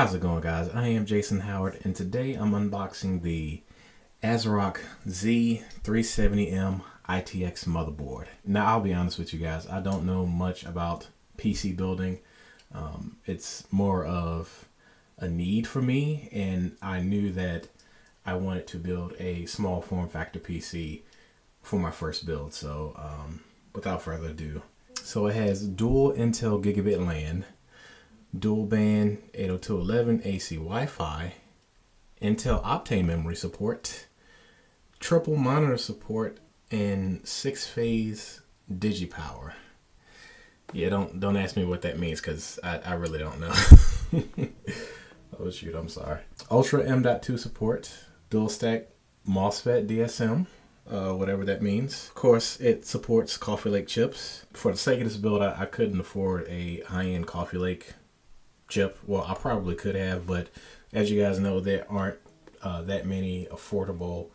How's it going, guys? I am Jason Howard, and today I'm unboxing the ASROCK Z370M-ITX motherboard. Now, I'll be honest with you guys, I don't know much about PC building. It's more of a need for me, and I knew that I wanted to build a small form factor PC for my first build. So without further ado, so it has dual Intel Gigabit LAN, dual band 802.11 AC Wi-Fi, Intel Optane memory support, triple monitor support, and 6-phase DigiPower. Yeah, don't ask me what that means because I really don't know. Oh shoot, I'm sorry. Ultra M.2 support, dual stack MOSFET DSM, whatever that means. Of course, it supports Coffee Lake chips. For the sake of this build, I couldn't afford a high-end Coffee Lake chip. Well, I probably could have, but as you guys know, there aren't that many affordable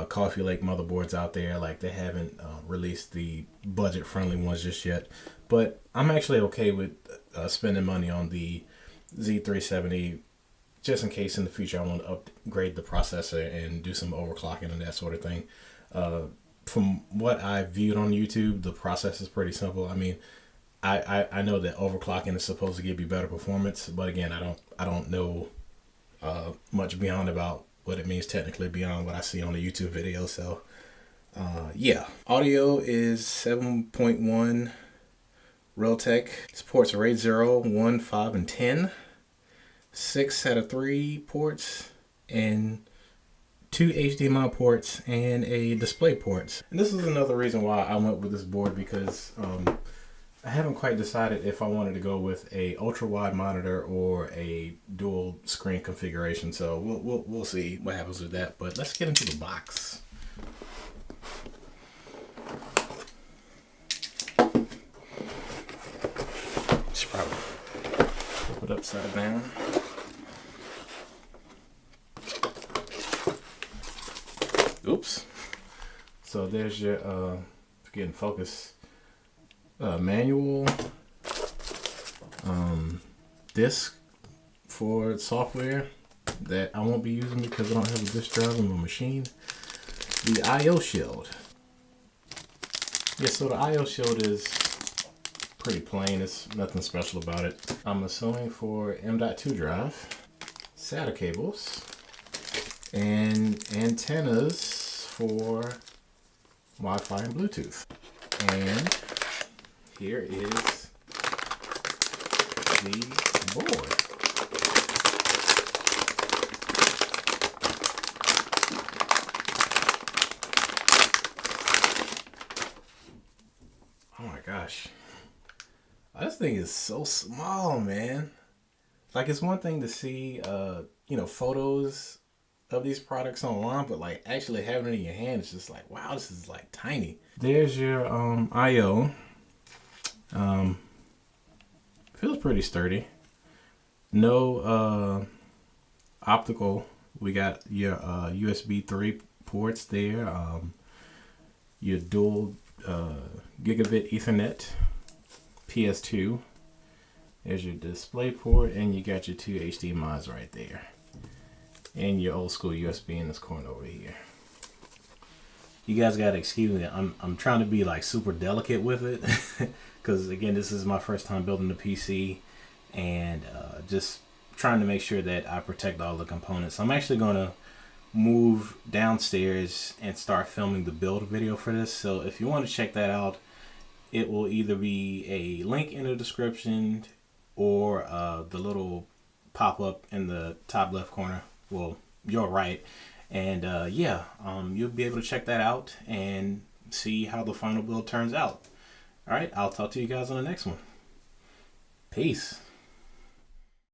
Coffee Lake motherboards out there. Like, they haven't released the budget-friendly ones just yet. But I'm actually okay with spending money on the Z370, just in case in the future I want to upgrade the processor and do some overclocking and that sort of thing. From what I viewed on YouTube, the process is pretty simple. I mean, I know that overclocking is supposed to give you better performance, but again, I don't know much beyond about what it means technically beyond what I see on the YouTube video. So yeah, audio is 7.1 Realtek, supports RAID 0, 1, 5, and 10, 6 out of 3 ports, and 2 HDMI ports and a DisplayPort. And this is another reason why I went with this board, because I haven't quite decided if I wanted to go with a ultra wide monitor or a dual screen configuration. So we'll see what happens with that. But let's get into the box. Should probably flip it upside down. Oops. So there's your getting focus. Manual, disk for software that I won't be using because I don't have a disk drive on my machine. The I/O shield. Yeah, so the I/O shield is pretty plain. It's nothing special about it. I'm assuming for M.2 drive, SATA cables, and antennas for Wi-Fi and Bluetooth. And here is the board. Oh my gosh. This thing is so small, man. Like, it's one thing to see, photos of these products online, but like actually having it in your hand, it's just like, wow, this is like tiny. There's your I/O. Feels pretty sturdy. No optical. We got your USB 3 ports there. Your dual Gigabit Ethernet PS2. There's your DisplayPort, and you got your 2 HDMIs right there. And your old school USB in this corner over here. You guys gotta excuse me. I'm trying to be like super delicate with it, because again, this is my first time building the PC, and just trying to make sure that I protect all the components. I'm actually gonna move downstairs and start filming the build video for this. So if you want to check that out, it will either be a link in the description or the little pop-up in the top left corner. Well, your right. And you'll be able to check that out and see how the final build turns out. All right, I'll talk to you guys on the next one. Peace.